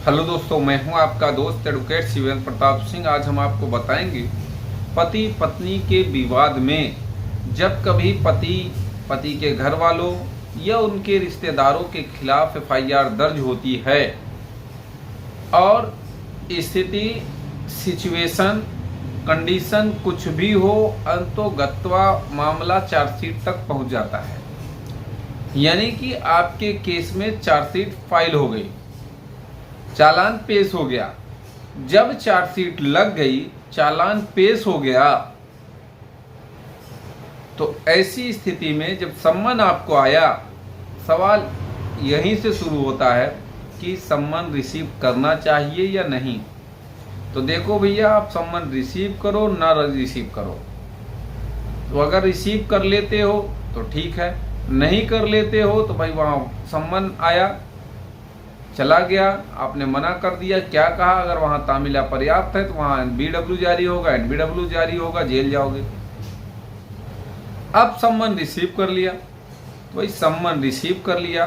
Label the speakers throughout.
Speaker 1: Hello दोस्तों, मैं हूं आपका दोस्त एडवोकेट शिवेंद्र प्रताप सिंह। आज हम आपको बताएंगे पति पत्नी के विवाद में जब कभी पति के घर वालों या उनके रिश्तेदारों के खिलाफ एफआईआर दर्ज होती है और स्थिति सिचुएशन कंडीशन कुछ भी हो, अंतोगत्वा मामला चार्जशीट तक पहुंच जाता है। यानी कि आपके केस में चार्जशीट फाइल हो गई, चालान पेश हो गया। जब चार्जशीट लग गई, चालान पेश हो गया, तो ऐसी स्थिति में जब सम्मन आपको आया, सवाल यहीं से शुरू होता है कि सम्मन रिसीव करना चाहिए या नहीं। तो देखो भैया, आप सम्मन रिसीव करो ना रिसीव करो, तो अगर रिसीव कर लेते हो तो ठीक है, नहीं कर लेते हो तो भाई वहाँ सम्मन आया, चला गया, आपने मना कर दिया, क्या कहा, अगर वहां तामील पर्याप्त है तो वहां एनबीडब्ल्यू जारी होगा, एनबीडब्ल्यू जारी होगा, जेल जाओगे। अब सम्मन रिसीव कर लिया, तो भाई सम्मन रिसीव कर लिया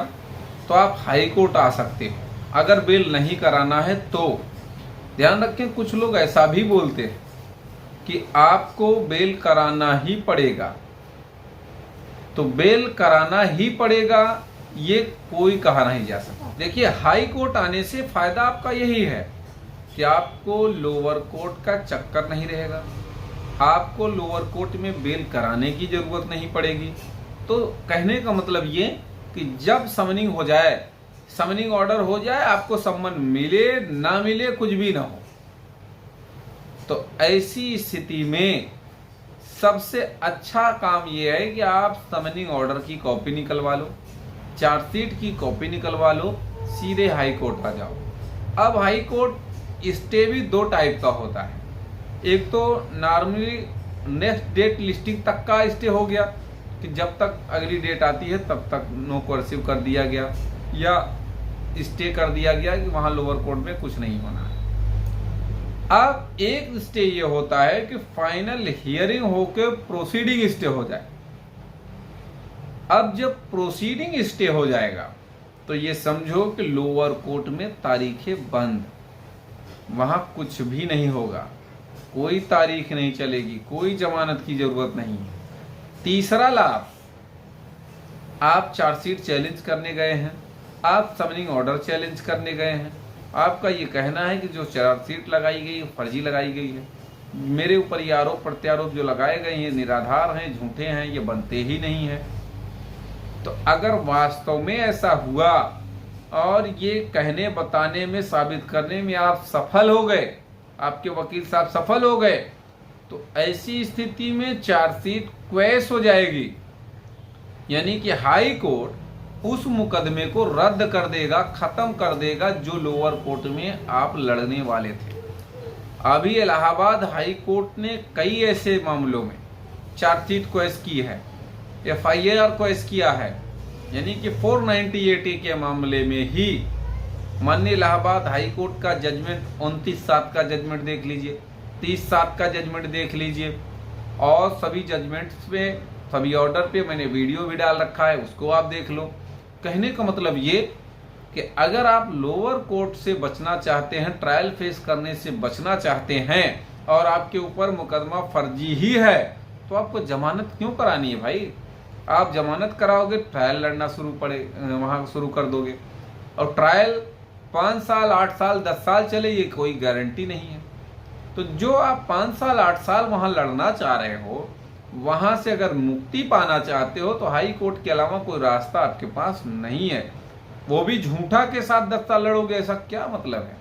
Speaker 1: तो आप हाई कोर्ट आ सकते हो। अगर बेल नहीं कराना है तो ध्यान रखें, कुछ लोग ऐसा भी बोलते हैं कि आपको बेल कराना ही पड़ेगा, तो बेल कराना ही पड़ेगा, ये कोई कहा नहीं जा सकता। देखिए, हाई कोर्ट आने से फायदा आपका यही है कि आपको लोअर कोर्ट का चक्कर नहीं रहेगा, आपको लोअर कोर्ट में बेल कराने की जरूरत नहीं पड़ेगी। तो कहने का मतलब ये कि जब समनिंग हो जाए, समनिंग ऑर्डर हो जाए, आपको सम्मन मिले ना मिले, कुछ भी ना हो, तो ऐसी स्थिति में सबसे अच्छा काम यह है कि आप समनिंग ऑर्डर की कॉपी निकलवा लो, चार्जशीट की कॉपी निकलवा लो, सीधे हाई कोर्ट आ जाओ। अब हाई कोर्ट स्टे भी दो टाइप का होता है। एक तो नॉर्मली नेक्स्ट डेट लिस्टिंग तक का स्टे हो गया कि जब तक अगली डेट आती है तब तक नो कोर्सिव कर दिया गया या स्टे कर दिया गया कि वहां लोअर कोर्ट में कुछ नहीं होना है। अब एक स्टे ये होता है कि फाइनल हियरिंग होकर प्रोसीडिंग स्टे हो जाए। अब जब प्रोसीडिंग स्टे हो जाएगा तो ये समझो कि लोअर कोर्ट में तारीखें बंद, वहां कुछ भी नहीं होगा, कोई तारीख नहीं चलेगी, कोई जमानत की जरूरत नहीं है। तीसरा लाभ, आप चार्जशीट चैलेंज करने गए हैं, आप समनिंग ऑर्डर चैलेंज करने गए हैं, आपका ये कहना है कि जो चार्जशीट लगाई गई फर्जी लगाई गई है, मेरे ऊपर ये आरोप प्रत्यारोप जो लगाए गए हैं निराधार हैं, झूठे हैं, ये बनते ही नहीं है। तो अगर वास्तव में ऐसा हुआ और ये कहने बताने में साबित करने में आप सफल हो गए, आपके वकील साहब सफल हो गए, तो ऐसी स्थिति में चार्जशीट क्वैश हो जाएगी। यानी कि हाई कोर्ट उस मुकदमे को रद्द कर देगा, खत्म कर देगा जो लोअर कोर्ट में आप लड़ने वाले थे। अभी इलाहाबाद हाई कोर्ट ने कई ऐसे मामलों में चार्जशीट क्वैश की है, एफआईआर क्वैश किया है। यानी कि 498A के मामले में ही माननीय इलाहाबाद हाई कोर्ट का जजमेंट 29/7 का जजमेंट देख लीजिए, 30/7 का जजमेंट देख लीजिए, और सभी जजमेंट्स पे, सभी ऑर्डर पे मैंने वीडियो भी डाल रखा है, उसको आप देख लो। कहने का मतलब ये कि अगर आप लोअर कोर्ट से बचना चाहते हैं, ट्रायल फेस करने से बचना चाहते हैं और आपके ऊपर मुकदमा फर्जी ही है, तो आपको जमानत क्यों करानी है भाई? आप जमानत कराओगे, ट्रायल लड़ना वहां शुरू कर दोगे, और ट्रायल 5 साल 8 साल 10 साल चले, ये कोई गारंटी नहीं है। तो जो आप 5 साल 8 साल वहां लड़ना चाह रहे हो, वहां से अगर मुक्ति पाना चाहते हो, तो हाई कोर्ट के अलावा कोई रास्ता आपके पास नहीं है। वो भी झूठा के साथ 10 साल लड़ोगे, ऐसा क्या मतलब है?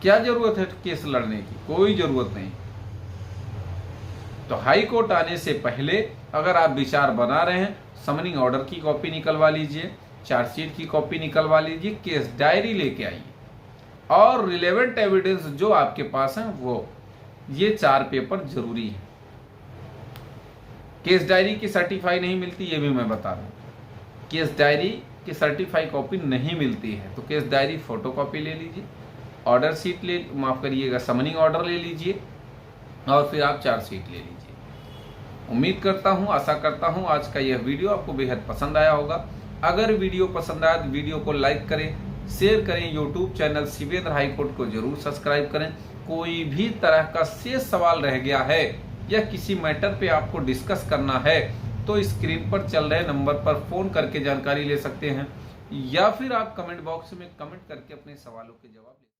Speaker 1: क्या जरूरत है केस लड़ने की? कोई जरूरत नहीं। तो हाई कोर्ट आने से पहले अगर आप विचार बना रहे हैं, समनिंग ऑर्डर की कॉपी निकलवा लीजिए, चार्जशीट की कॉपी निकलवा लीजिए, केस डायरी लेके आइए, और रिलेवेंट एविडेंस जो आपके पास है वो, ये 4 पेपर जरूरी है। केस डायरी की सर्टिफाई नहीं मिलती, ये भी मैं बता दूं, केस डायरी की सर्टिफाई कॉपी नहीं मिलती है, तो केस डायरी फोटोकॉपी ले लीजिए, ऑर्डर शीट माफ करिएगा, समनिंग ऑर्डर ले लीजिए, और फिर आप चार्जशीट ले लीजिए। उम्मीद करता हूं, आशा करता हूं आज का यह वीडियो आपको बेहद पसंद आया होगा। अगर वीडियो पसंद आया तो वीडियो को लाइक करें, शेयर करें। यूट्यूब चैनल शिवेंद्र हाईकोर्ट को जरूर सब्सक्राइब करें। कोई भी तरह का शेष सवाल रह गया है या किसी मैटर पे आपको डिस्कस करना है तो स्क्रीन पर चल रहे नंबर पर फोन करके जानकारी ले सकते हैं, या फिर आप कमेंट बॉक्स में कमेंट करके अपने सवालों के जवाब ले